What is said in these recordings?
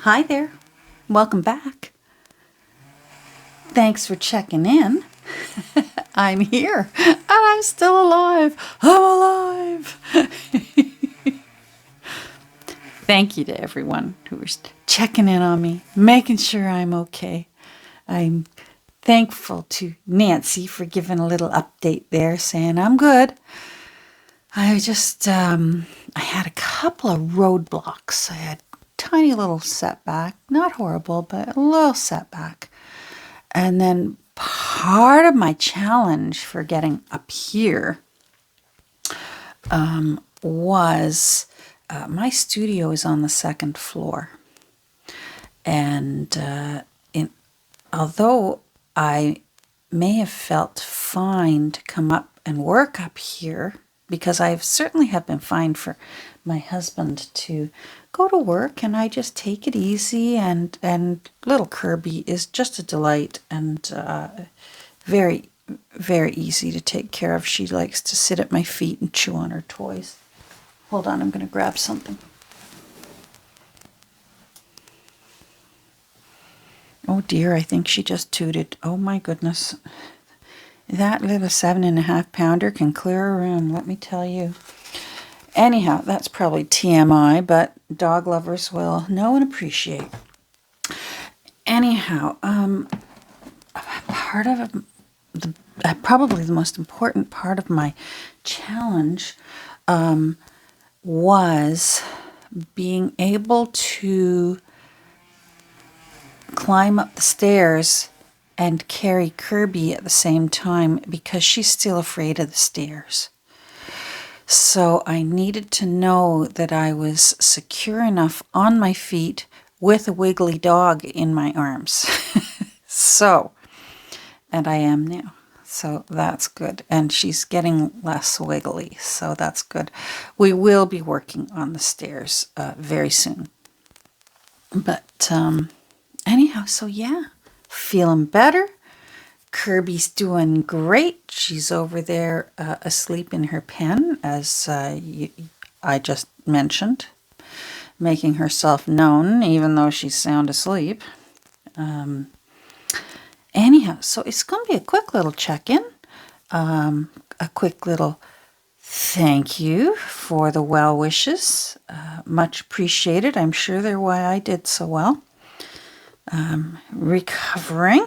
Hi there. Welcome back. Thanks for checking in. I'm here and I'm still alive. I'm alive. Thank you to everyone who was checking in on me, making sure I'm okay. I'm thankful to Nancy for giving a little update there, saying I'm good. I had a couple of roadblocks. I had a tiny little setback, not horrible, but a little setback. And then part of my challenge for getting up here was my studio is on the second floor. And although I may have felt fine to come up and work up here, because I certainly have been fine for my husband to go to work, and I just take it easy, and little Kirby is just a delight and very, very easy to take care of. She likes to sit at my feet and chew on her toys. Hold on, I'm going to grab something. Oh dear, I think she just tooted. Oh my goodness. That little 7.5 pounder can clear a room, let me tell you. Anyhow, that's probably TMI, but dog lovers will know and appreciate. Anyhow, part of probably the most important part of my challenge was being able to climb up the stairs and carry Kirby at the same time, because she's still afraid of the stairs. So I needed to know that I was secure enough on my feet with a wiggly dog in my arms. And I am now. So that's good. And she's getting less wiggly, so that's good. We will be working on the stairs very soon. But anyhow, so yeah. Feeling better. Kirby's doing great. She's over there asleep in her pen, as I just mentioned, making herself known even though she's sound asleep. Anyhow, so it's going to be a quick little check-in, a quick little thank you for the well wishes. Much appreciated. I'm sure they're why I did so well. Recovering,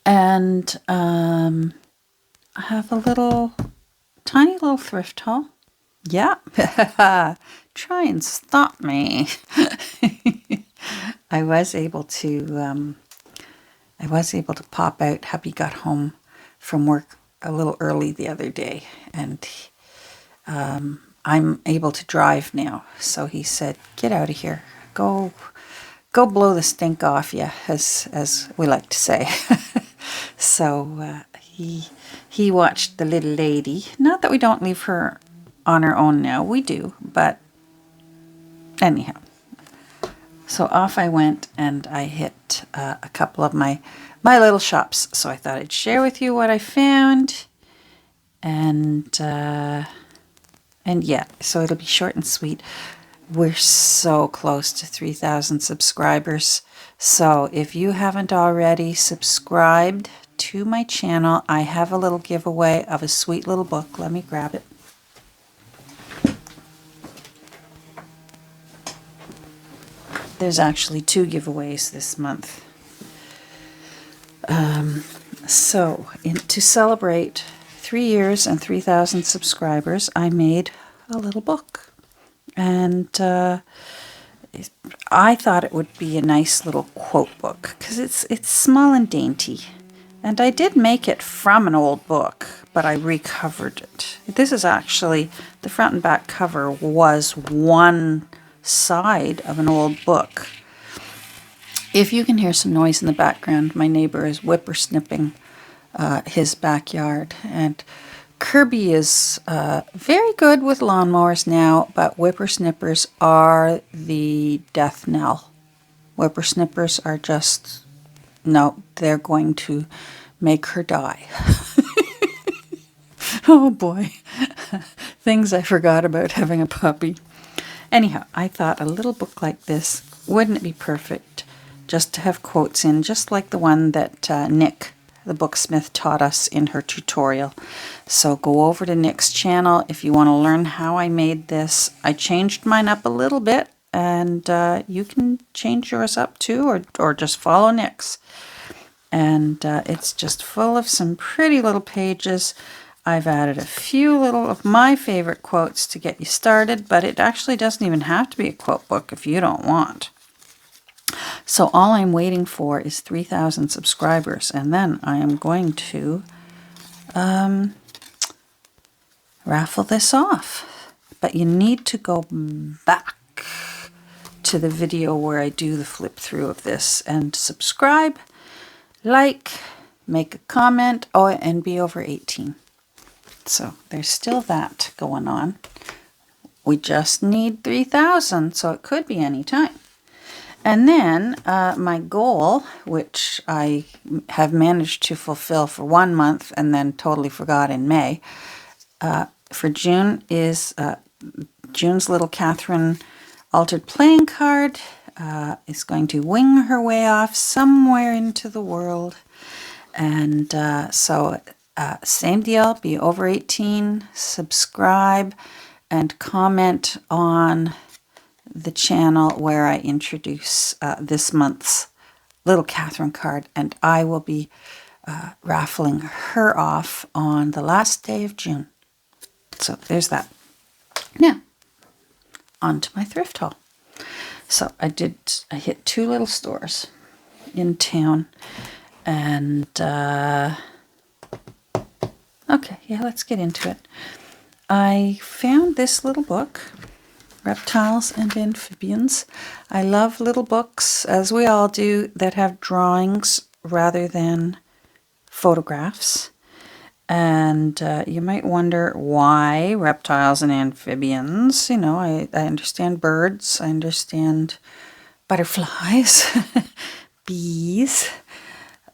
and I have a tiny little thrift haul. Yeah, try and stop me. I was able to pop out. Hubby got home from work a little early the other day, and I'm able to drive now. So he said, "Get out of here. Go blow the stink off you," as we like to say. So he watched the little lady. Not that we don't leave her on her own now. We do, but anyhow. So off I went, and I hit a couple of my little shops. So I thought I'd share with you what I found, and yeah. So it'll be short and sweet. We're so close to 3,000 subscribers. So if you haven't already subscribed to my channel, I have a little giveaway of a sweet little book. Let me grab it. There's actually 2 giveaways this month. To celebrate 3 years and 3,000 subscribers, I made a little book. And I thought it would be a nice little quote book, because it's small and dainty. And I did make it from an old book, but I recovered it. This is actually, the front and back cover was one side of an old book. If you can hear some noise in the background, my neighbor is whippersnipping his backyard. And Kirby is very good with lawnmowers now, but whippersnippers are the death knell. Whippersnippers are just, no, they're going to make her die. Oh boy, things I forgot about having a puppy. Anyhow, I thought a little book like this, wouldn't it be perfect just to have quotes in, just like the one that Nick, the booksmith, taught us in her tutorial. So go over to Nick's channel if you want to learn how I made this. I changed mine up a little bit, and you can change yours up too, or just follow Nick's. And it's just full of some pretty little pages. I've added a few little of my favorite quotes to get you started, but it actually doesn't even have to be a quote book if you don't want. So all I'm waiting for is 3,000 subscribers, and then I am going to raffle this off. But you need to go back to the video where I do the flip through of this and subscribe, like, make a comment, oh, and be over 18. So there's still that going on. We just need 3,000, so it could be any time. And then my goal, which I have managed to fulfill for 1 month and then totally forgot in May, for June is June's little Catherine altered playing card is going to wing her way off somewhere into the world. And so same deal, be over 18, subscribe, and comment on the channel where I introduce this month's little Catherine card, and I will be raffling her off on the last day of June. So there's that. Now, on to my thrift haul. So I hit 2 little stores in town, and okay, yeah, let's get into it. I found this little book, Reptiles and Amphibians. I love little books, as we all do, that have drawings rather than photographs. And you might wonder why reptiles and amphibians. You know, I understand birds, I understand butterflies, bees,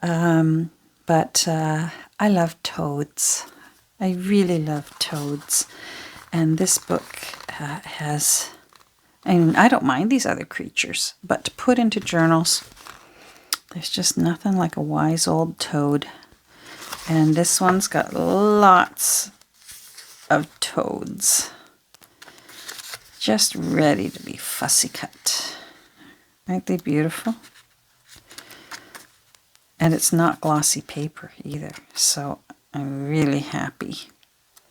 but I love toads. I really love toads. And this book has, I mean, I don't mind these other creatures, but to put into journals, there's just nothing like a wise old toad. And this one's got lots of toads, just ready to be fussy cut. Aren't they beautiful? And it's not glossy paper either, so I'm really happy.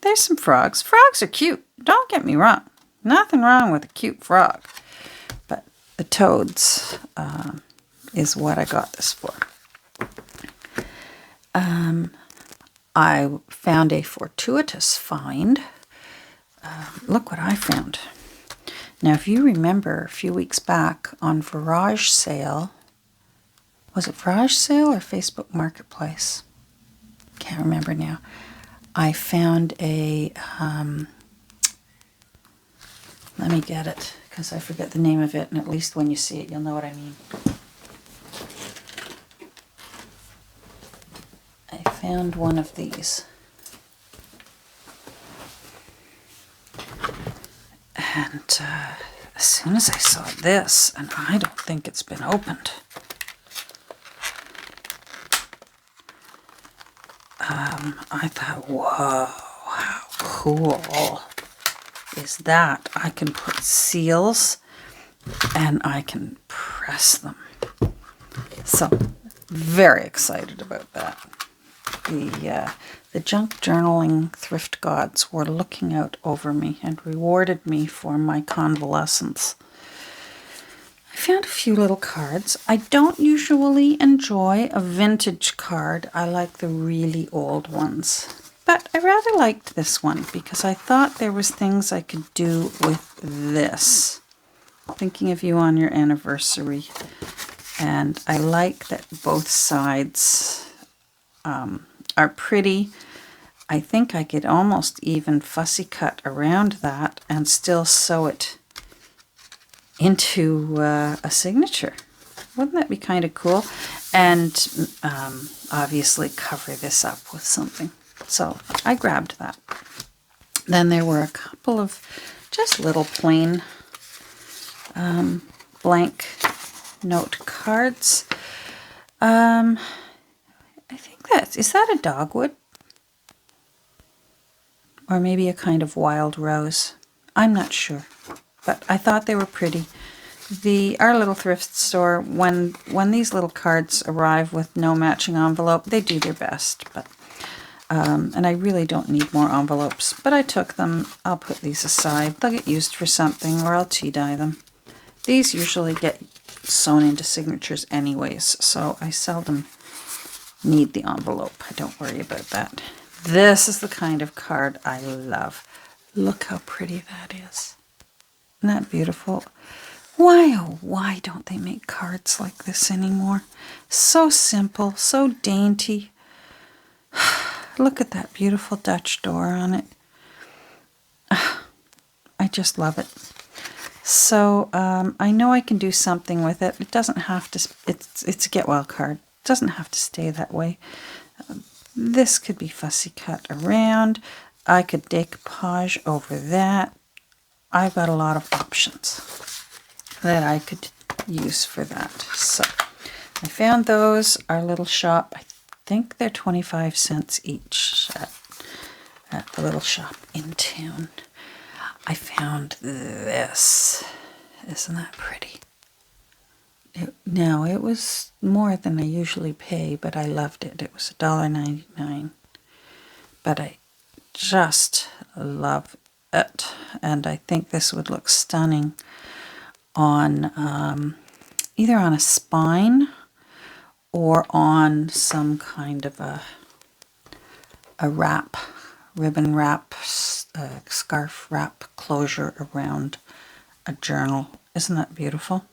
There's some frogs. Frogs are cute, don't get me wrong. Nothing wrong with a cute frog. But the toads is what I got this for. I found a fortuitous find. Look what I found. Now, if you remember a few weeks back on Garage Sale, was it Garage Sale or Facebook Marketplace? Can't remember now. I found a, let me get it, because I forget the name of it, and at least when you see it, you'll know what I mean. I found one of these. And as soon as I saw this, and I don't think it's been opened, I thought, whoa, how cool is that? I can put seals and I can press them. So, very excited about that. The junk journaling thrift gods were looking out over me and rewarded me for my convalescence. I found a few little cards. I don't usually enjoy a vintage card. I like the really old ones. But I rather liked this one because I thought there was things I could do with this. Thinking of you on your anniversary. And I like that both sides are pretty. I think I could almost even fussy cut around that and still sew it into a signature. Wouldn't that be kind of cool? And obviously cover this up with something. So I grabbed that. Then there were a couple of just little plain blank note cards. I think is that a dogwood? Or maybe a kind of wild rose. I'm not sure, but I thought they were pretty. Our little thrift store, when these little cards arrive with no matching envelope, they do their best. But and I really don't need more envelopes, but I took them. I'll put these aside. They'll get used for something, or I'll tea dye them. These usually get sewn into signatures anyways, so I seldom need the envelope. I don't worry about that. This is the kind of card I love. Look how pretty that is. Isn't that beautiful? Why, oh, why don't they make cards like this anymore? So simple, so dainty. Look at that beautiful Dutch door on it. I just love it. So I know I can do something with it. It doesn't have to, it's a get well card. It doesn't have to stay that way. This could be fussy cut around. I could decoupage over that. I've got a lot of options that I could use for that. So I found those. Our little shop, I think they're 25 cents each at the little shop in town. I found this. Isn't that pretty? Now, it was more than I usually pay, but I loved it. It was $1.99. But I just love it. And I think this would look stunning on either on a spine or on some kind of a wrap, ribbon wrap, scarf wrap closure around a journal. Isn't that beautiful?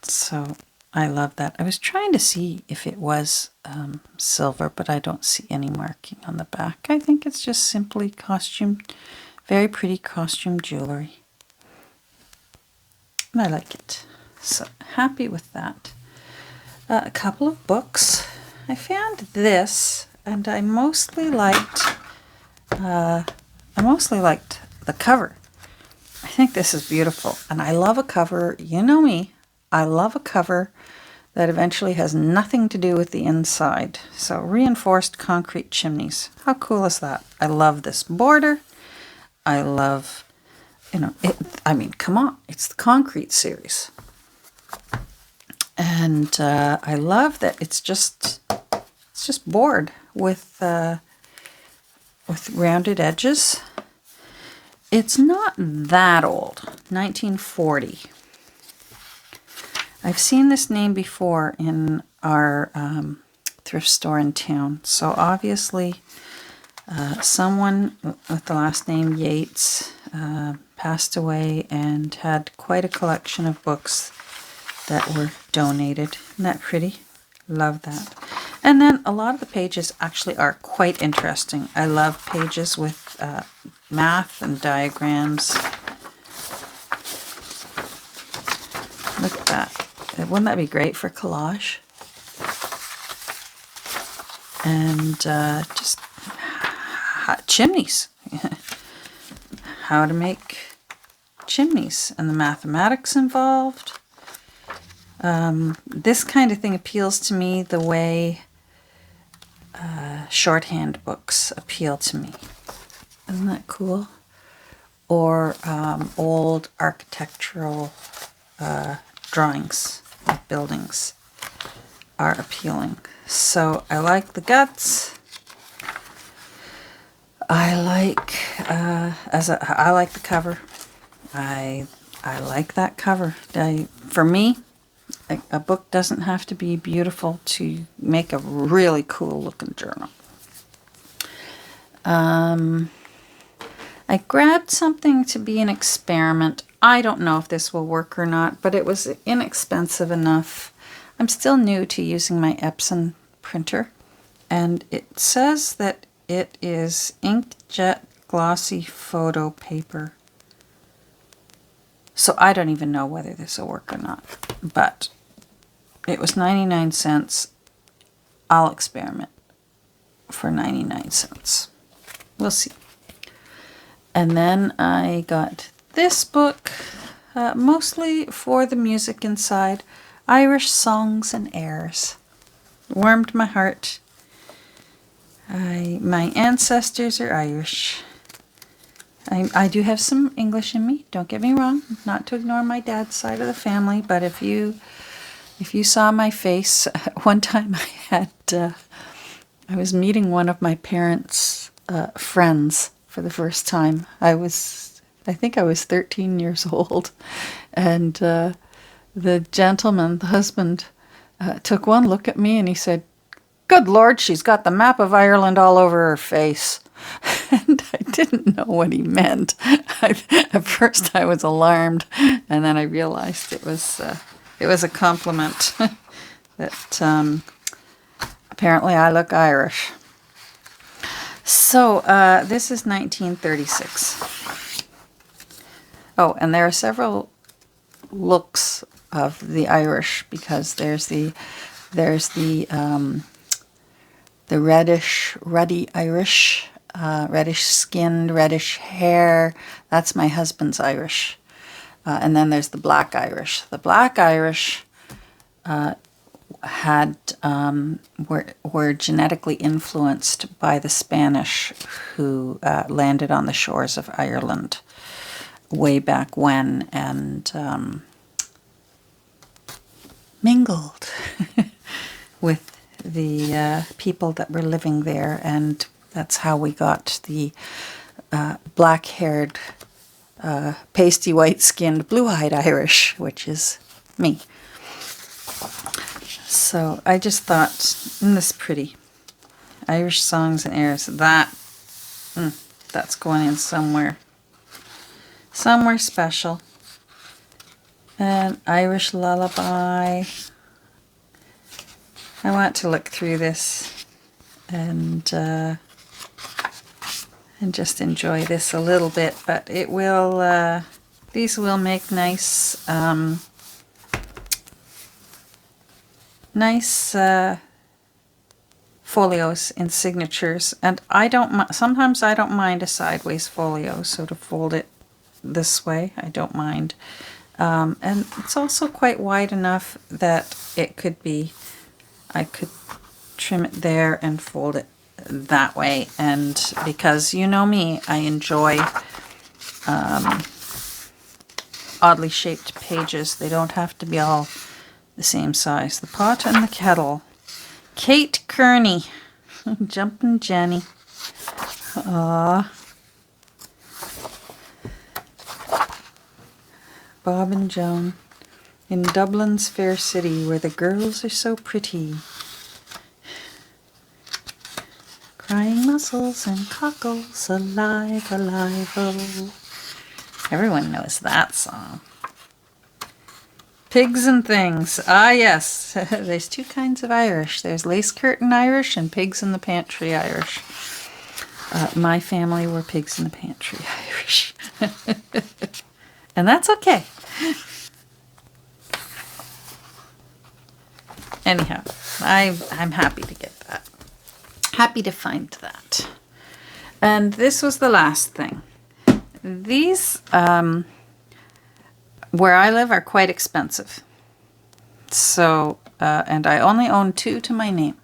So I love that. I was trying to see if it was silver, but I don't see any marking on the back. I think it's just simply costume, very pretty costume jewelry. And I like it. So happy with that. A couple of books. I found this, and I mostly liked the cover. I think this is beautiful, and I love a cover. You know me. I love a cover that eventually has nothing to do with the inside. So reinforced concrete chimneys. How cool is that? I love this border. I love, I mean, come on, it's the concrete series. And I love that it's just board with rounded edges. It's not that old, 1940. I've seen this name before in our thrift store in town. So obviously someone with the last name Yates passed away and had quite a collection of books that were donated. Isn't that pretty? Love that. And then a lot of the pages actually are quite interesting. I love pages with math and diagrams. Look at that. Wouldn't that be great for collage? And just chimneys. How to make chimneys and the mathematics involved. This kind of thing appeals to me the way shorthand books appeal to me. Isn't that cool? Or old architectural drawings of buildings are appealing. So I like the guts. I like I like the cover. I like that cover. For me, a book doesn't have to be beautiful to make a really cool looking journal. I grabbed something to be an experiment. I don't know if this will work or not, but it was inexpensive enough. I'm still new to using my Epson printer, and it says that it is inkjet glossy photo paper. So I don't even know whether this will work or not, but it was 99 cents. I'll experiment for 99 cents. We'll see. And then I got this book. mostly for the music inside. Irish songs and airs. Warmed my heart. My ancestors are Irish. I do have some English in me, don't get me wrong, not to ignore my dad's side of the family, but if you saw my face, one time I was meeting one of my parents' friends for the first time. I think I was 13 years old, and the gentleman, the husband, took one look at me and he said, "Good Lord, she's got the map of Ireland all over her face." And I didn't know what he meant. At first I was alarmed, and then I realized it was a compliment that apparently I look Irish. So this is 1936. Oh, and there are several looks of the Irish, because there's the ruddy Irish, reddish skinned, reddish hair. That's my husband's Irish. And then there's the black Irish. The black Irish were genetically influenced by the Spanish, who landed on the shores of Ireland way back when, and mingled with the people that were living there, and that's how we got the black-haired, pasty white-skinned, blue-eyed Irish, which is me. So I just thought, isn't this pretty? Irish songs and airs. That's going in somewhere special. An Irish lullaby. I want to look through this and just enjoy this a little bit, but it will. These will make nice folios in signatures, and sometimes I don't mind a sideways folio, so to fold it this way, I don't mind. And it's also quite wide enough that I could trim it there and fold it that way. And because you know me, I enjoy oddly shaped pages. They don't have to be all the same size. The Pot and the Kettle. Kate Kearney. Jumpin' Jenny. Aww. Bob and Joan. In Dublin's fair city, where the girls are so pretty. Crying mussels and cockles, alive, alive, oh. Everyone knows that song. Pigs and Things. Ah, yes. There's two kinds of Irish. There's lace curtain Irish and pigs in the pantry Irish. My family were pigs in the pantry Irish. And that's okay. Anyhow, I'm happy to get that. Happy to find that. And this was the last thing. These, where I live, are quite expensive. So, and I only own 2 to my name.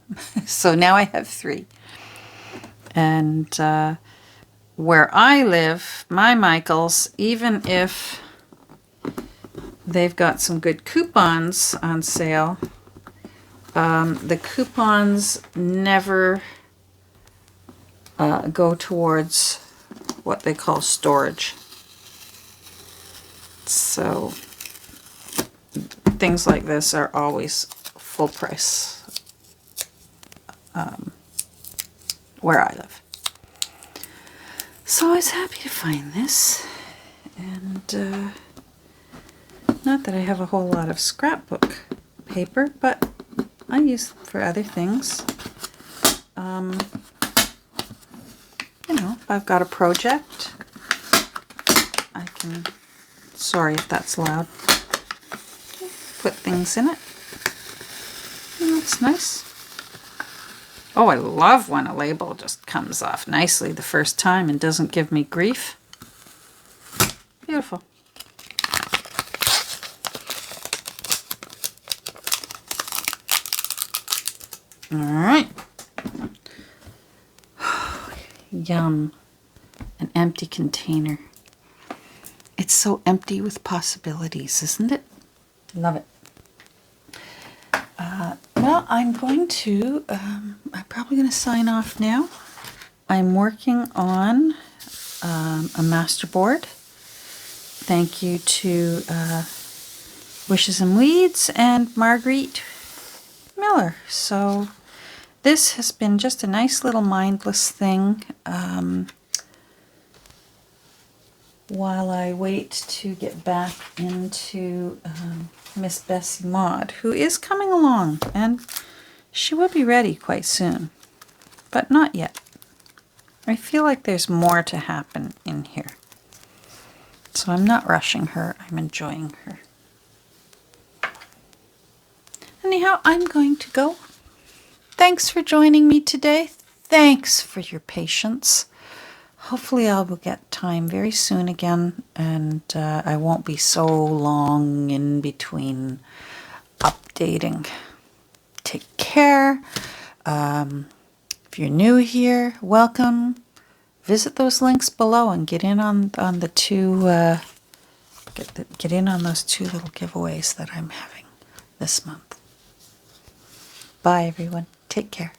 So now I have 3. And where I live, my Michaels, even if they've got some good coupons on sale, the coupons never go towards what they call storage. So things like this are always full price where I live. So I was happy to find this, and not that I have a whole lot of scrapbook paper, but I use them for other things. You know, if I've got a project, I can, sorry if that's loud, put things in it. And that's nice. Oh, I love when a label just comes off nicely the first time and doesn't give me grief. Beautiful. All right. Yum. An empty container. It's so empty with possibilities, isn't it? Love it. Well, I'm going to, I'm probably going to sign off now. I'm working on a master board. Thank you to Wishes and Weeds and Marguerite Miller. So this has been just a nice little mindless thing while I wait to get back into Miss Bessie Maud, who is coming along, and she will be ready quite soon, but not yet. I feel like there's more to happen in here. So I'm not rushing her, I'm enjoying her. Anyhow, I'm going to go. Thanks for joining me today. Thanks for your patience. Hopefully I will get time very soon again, and I won't be so long in between updating. Take care. If you're new here, welcome. Visit those links below and get in on the two get in on those 2 little giveaways that I'm having this month. Bye everyone. Take care.